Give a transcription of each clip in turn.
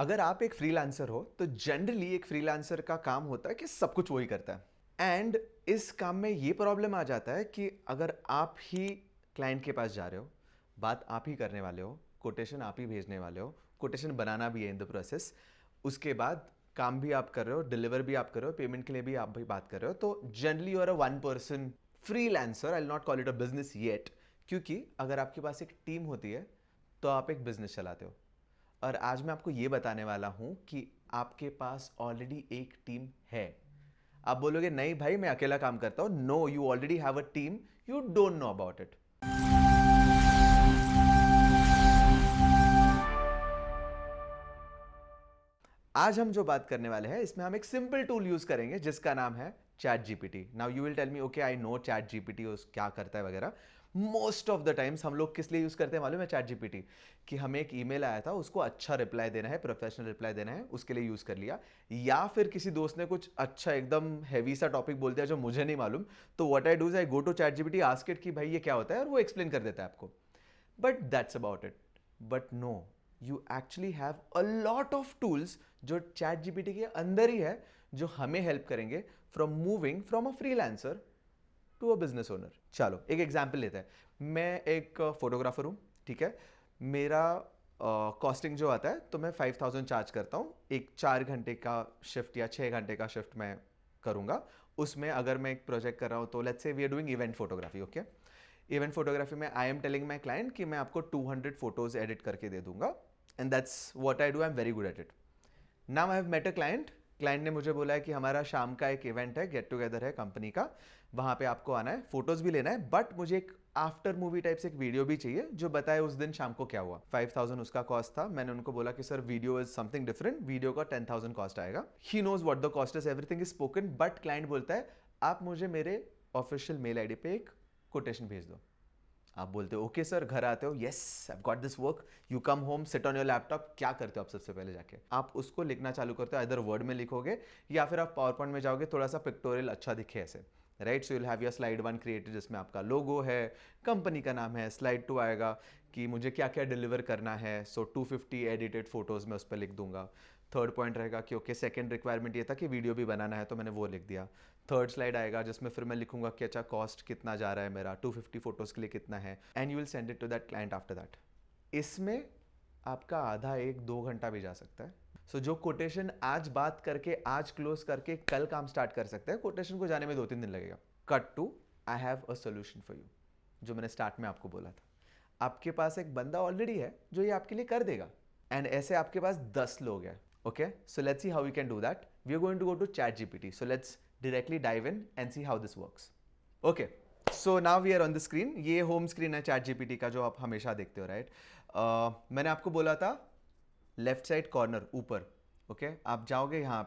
अगर आप एक फ्रीलांसर हो तो जनरली एक फ्रीलांसर का काम होता है कि सब कुछ वही करता है। एंड इस काम में ये प्रॉब्लम आ जाता है कि अगर आप ही क्लाइंट के पास जा रहे हो, बात आप ही करने वाले हो, कोटेशन आप ही भेजने वाले हो, कोटेशन बनाना भी है इन द प्रोसेस, उसके बाद काम भी आप कर रहे हो, डिलीवर भी आप कर रहे हो, पेमेंट के लिए भी आप भी बात कर रहे हो, तो generally you are a one person freelancer. I will not call it a business yet, क्योंकि अगर आपके पास एक टीम होती है तो आप एक बिजनेस चलाते हो। और आज मैं आपको ये बताने वाला हूं कि आपके पास ऑलरेडी एक टीम है। आप बोलोगे नहीं भाई मैं अकेला काम करता हूं। No, you already have a team, you don't know about it. आज हम जो बात करने वाले हैं इसमें हम एक सिंपल टूल यूज करेंगे जिसका नाम है ChatGPT. Now you will tell me okay I know ChatGPT क्या करता है वगैरह। मोस्ट ऑफ द टाइम्स हम लोग किस लिए यूज करते हैं मालूम है? चैट जीपीटी कि हमें एक ईमेल आया था, उसको अच्छा रिप्लाई देना है, प्रोफेशनल रिप्लाई देना है, उसके लिए यूज कर लिया। या फिर किसी दोस्त ने कुछ अच्छा एकदम हैवी सा टॉपिक बोल दिया जो मुझे नहीं मालूम, तो what I do is I go to ChatGPT, ask it कि भाई ये क्या होता है, और वो एक्सप्लेन कर देता है आपको। But that's about it. But no, you actually have a lot of tools जो चैट जीपीटी के अंदर ही है, जो हमें हेल्प करेंगे from moving from a freelancer to a business owner. चलो एक एग्जाम्पल लेते हैं। मैं एक फोटोग्राफर हूं, ठीक है। मेरा कॉस्टिंग जो आता है तो मैं 5,000 चार्ज करता हूं। एक 4 घंटे का शिफ्ट या 6 घंटे का शिफ्ट मैं करूंगा। उसमें अगर मैं एक प्रोजेक्ट कर रहा हूं तो let's say we are doing event photography, okay. Event photography में I am telling my client कि मैं आपको 200 फोटोज एडिट करके दे दूंगा, and that's what I do, I am very good at it. Now I have met a client. Client ने मुझे बोला है कि हमारा शाम का एक इवेंट है, गेट टुगेदर है कंपनी का, वहां पे आपको आना है, फोटोज भी लेना है, बट मुझे एक आफ्टर मूवी टाइप से एक वीडियो भी चाहिए जो बताए उस दिन शाम को क्या हुआ। 5,000 उसका कॉस्ट था। मैंने उनको बोला कि sir video is something different, video का 10,000 कॉस्ट आएगा। He knows what the cost is, everything is spoken, but client बोलता है आप मुझे मेरे ऑफिशियल मेल आईडी पे एक कोटेशन भेज दो। आप बोलते हो ओके सर, घर आते हो, yes I got this work, you come home, sit on your laptop, क्या करते हो आप सबसे पहले जाके? आप उसको लिखना चालू करते हो, इधर वर्ड में लिखोगे या फिर आप पावर पॉइंट में जाओगे, थोड़ा सा पिक्टोरियल अच्छा दिखे ऐसे, right. So you'll have your slide 1 created जिसमें आपका लोगो है, कंपनी का नाम है। स्लाइड 2 आएगा कि मुझे क्या क्या डिलीवर करना है, सो 250 एडिटेड फोटोज में उस पर लिख दूंगा। थर्ड पॉइंट रहेगा कि ओके सेकंड रिक्वायरमेंट ये था कि वीडियो भी बनाना है, तो मैंने वो लिख दिया। थर्ड स्लाइड आएगा जिसमें फिर मैं लिखूंगा कि अच्छा कॉस्ट कितना जा रहा है मेरा, 250 फोटोज के लिए कितना है, and you will send it to that client after that. इसमें आपका आधा 1-2 घंटा भी जा सकता है। सो जो कोटेशन आज बात करके आज क्लोज करके कल काम स्टार्ट कर सकते हैं, कोटेशन को जाने में 2-3 दिन लगेगा। Cut to I have a solution for you, जो मैंने स्टार्ट में आपको बोला था। आपके पास एक बंदा ऑलरेडी है जो ये आपके लिए कर देगा, एंड ऐसे आपके पास 10 लोग हैं, okay. So let's see how we can do that. We are going to go to ChatGPT, so let's directly dive in and see how this works. Okay, so now we are on the screen. ये home screen है ChatGPT का जो आप हमेशा देखते हो, right. मैंने आपको बोला था लेफ्ट साइड कॉर्नर ऊपर, ओके। आप जाओगे यहाँ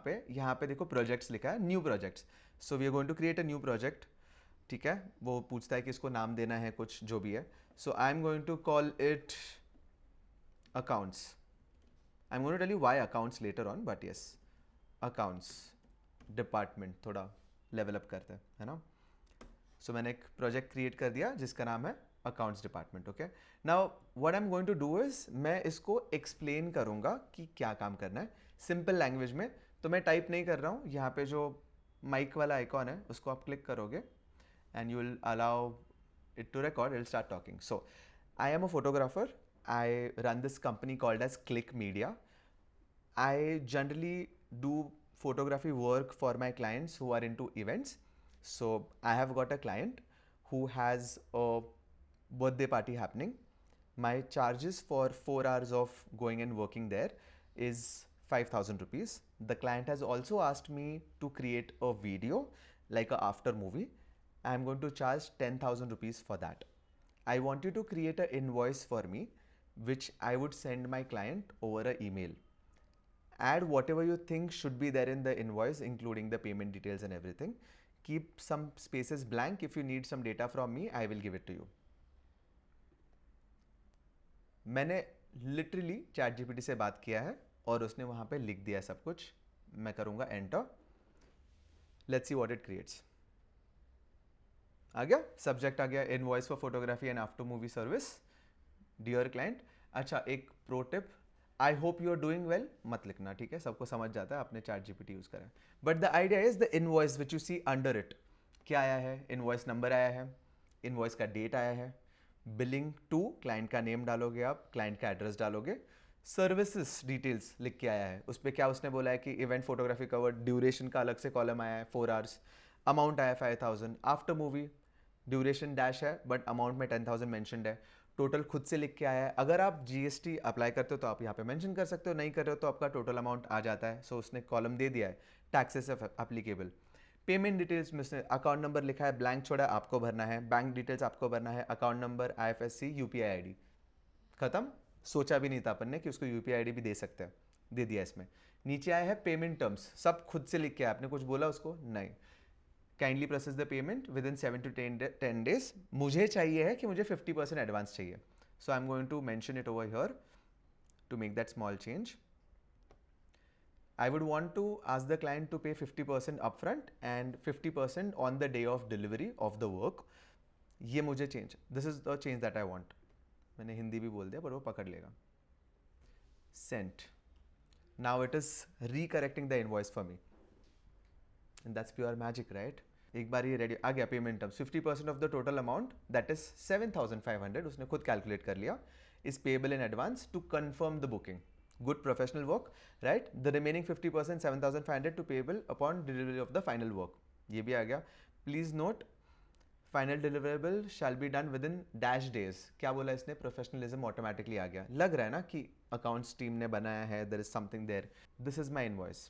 पे देखो प्रोजेक्ट्स लिखा है, new projects. So we are going to create a new project, ठीक है। वो पूछता है कि इसको नाम देना है कुछ जो भी है। So I am going to call it accounts. I am going to tell you why accounts later on, but yes accounts department थोड़ा लेवल अप करते हैं, है ना। सो मैंने एक प्रोजेक्ट क्रिएट कर दिया जिसका नाम है accounts department, okay. Now what I am going to do is मैं इसको एक्सप्लेन करूंगा कि क्या काम करना है सिंपल लैंग्वेज में। तो मैं टाइप नहीं कर रहा हूं, यहाँ पे जो माइक वाला आइकॉन है उसको आप क्लिक करोगे and you will allow it to record, it'll start talking. So, I am a photographer. I run this company called as Click Media. I generally do photography work for my clients who are into events. So, I have got a client who has a birthday party happening. My charges for 4 hours of going and working there is 5,000 rupees. The client has also asked me to create a video like a after movie. I am going to charge 10,000 rupees for that. I want you to create an invoice for me, which I would send my client over an email. Add whatever you think should be there in the invoice, including the payment details and everything. Keep some spaces blank. If you need some data from me, I will give it to you. मैंने literally chat GPT से बात किया है और उसने वहां पे लिख दिया सब कुछ। मैं करूंगा enter, let's see what it creates. आ गया, सब्जेक्ट आ गया invoice for photography and after movie service, dear client. अच्छा एक pro tip, I hope you are doing well मत लिखना, ठीक है, सबको समझ जाता है, आपने चैट जीपीटी यूज करा है। But the idea is the invoice which you see under it, क्या आया है, इनवॉइस नंबर आया है, इनवॉइस का डेट आया है, बिलिंग टू, क्लाइंट का नेम डालोगे आप, क्लाइंट का एड्रेस डालोगे, सर्विसेज डिटेल्स लिख के आया है, उस पर क्या उसने बोला है कि इवेंट फोटोग्राफी कवर, ड्यूरेशन का अलग से कॉलम आया है 4 आवर्स, अमाउंट आया 5000, आफ्टर मूवी ड्यूरेशन डैश है बट अमाउंट में 10,000 मैंशनड है, टोटल खुद से लिख के आया है। अगर आप जीएसटी अप्लाई करते हो तो आप यहाँ पे मेंशन कर सकते हो, नहीं कर रहे हो तो आपका टोटल अमाउंट आ जाता है। सो उसने कॉलम दे दिया है टैक्सेस एप्लीकेबल। पेमेंट डिटेल्स में उसने अकाउंट नंबर लिखा है, ब्लैंक छोड़ा, आपको भरना है, बैंक डिटेल्स आपको भरना है, account number, IFSC, UPI ID, खत्म। सोचा भी नहीं था अपन ने कि उसको यूपीआई आईडी भी दे सकते हैं, दे दिया इसमें। नीचे आया है पेमेंट टर्म्स, सब खुद से लिख के आया, आपने कुछ बोला उसको नहीं। Kindly process the payment with in 7 to 10 days। मुझे चाहिए है कि मुझे 50% एडवांस चाहिए, so I am going to mention it over here to make that small change. I would want to ask the client to pay 50% upfront and 50% on the day of delivery of the work। ये मुझे change, this is the change that I want. मैंने हिंदी भी बोल दिया पर वो पकड़ लेगा। Sent, now it is recorrecting the invoice for me and that's pure magic, right. एक बार ये रेडी आ गया payment terms, 50% of the total amount that is 7,500, उसने खुद कैलकुलेट कर लिया, is payable in advance to confirm the booking. Good professional work, right? The remaining 50%, 7,500 to payable upon delivery of the final work। ये भी आ गया। Please note, final deliverable shall be done within dash days। क्या बोला इसने, professionalism automatically आ गया। लग रहा है ना कि अकाउंट्स टीम ने बनाया है, there is something there। This is my invoice।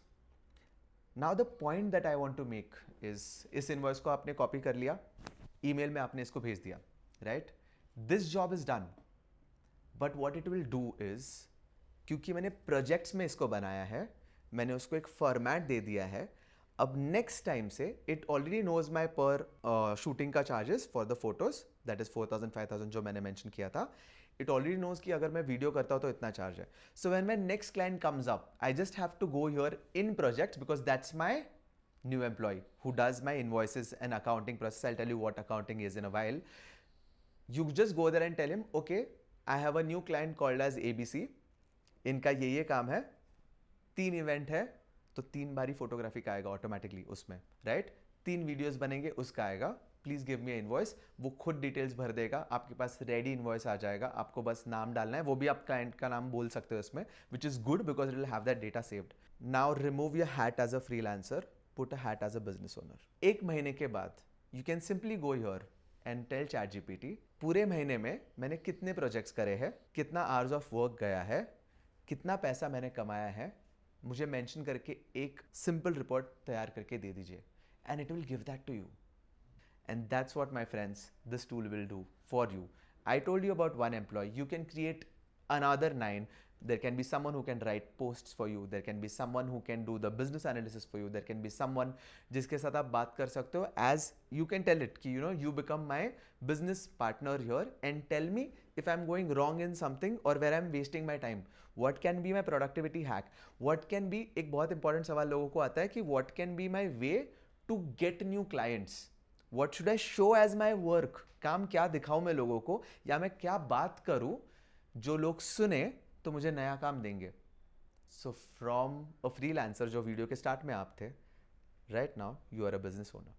Now the point that I want to make is, इस invoice को आपने कॉपी कर लिया, ईमेल में आपने इसको भेज दिया, right? This job is done, but what it will do is, क्योंकि मैंने प्रोजेक्ट्स में इसको बनाया है, मैंने उसको एक फॉर्मेट दे दिया है, अब नेक्स्ट टाइम से इट ऑलरेडी नोज माई पर शूटिंग का charges for the photos, that is 4,000 5,000 जो मैंने मेंशन किया था। इट ऑलरेडी नोज कि अगर मैं वीडियो करता हूँ तो इतना चार्ज है। So when my next client comes up, I just have to go here in projects because that's my new employee who does my invoices and accounting process। I'll tell you what accounting is in a while। You just go there and tell him, okay, I have a new client called as ABC, इनका ये काम है, 3 event है, तो 3 बारी photography का आएगा automatically उसमें, राइट? 3 वीडियोस बनेंगे, उसका आएगा, प्लीज गिव मी इनवॉइस। वो खुद डिटेल्स भर देगा, आपके पास रेडी इनवॉइस आ जाएगा, आपको बस नाम डालना है, वो भी आप क्लाइंट का नाम बोल सकते हो इसमें, which is good because it will have that data saved. Now remove your hat as a freelancer, put a hat as a business owner. 1 महीने के बाद you can simply go here and tell ChatGPT, पूरे महीने में मैंने कितने projects करे हैं, कितना आवर्स ऑफ वर्क गया है, कितना पैसा मैंने कमाया है, मुझे मेंशन करके एक सिंपल रिपोर्ट तैयार करके दे दीजिए, and it will give that to you. And that's what my friends this tool will do for you. I told you about 1 employ, you can create another 9। There can be someone who can write posts for you, there can be someone who can do the business analysis for you, there can be someone जिसके साथ आप बात कर सकते हो, as you can tell it कि you know you become my business partner here and tell me if I'm going wrong in something or where I'm wasting my time, what can be my productivity hack, what can be, एक बहुत important सवाल लोगों को आता है कि what can be my way to get new clients, what should I show as my work, काम क्या दिखाऊं मैं लोगों को, या मैं क्या बात करूं जो लोग सुने तो मुझे नया काम देंगे। सो फ्रॉम अ फ्रीलांसर जो वीडियो के स्टार्ट में आप थे, right now you are a business owner.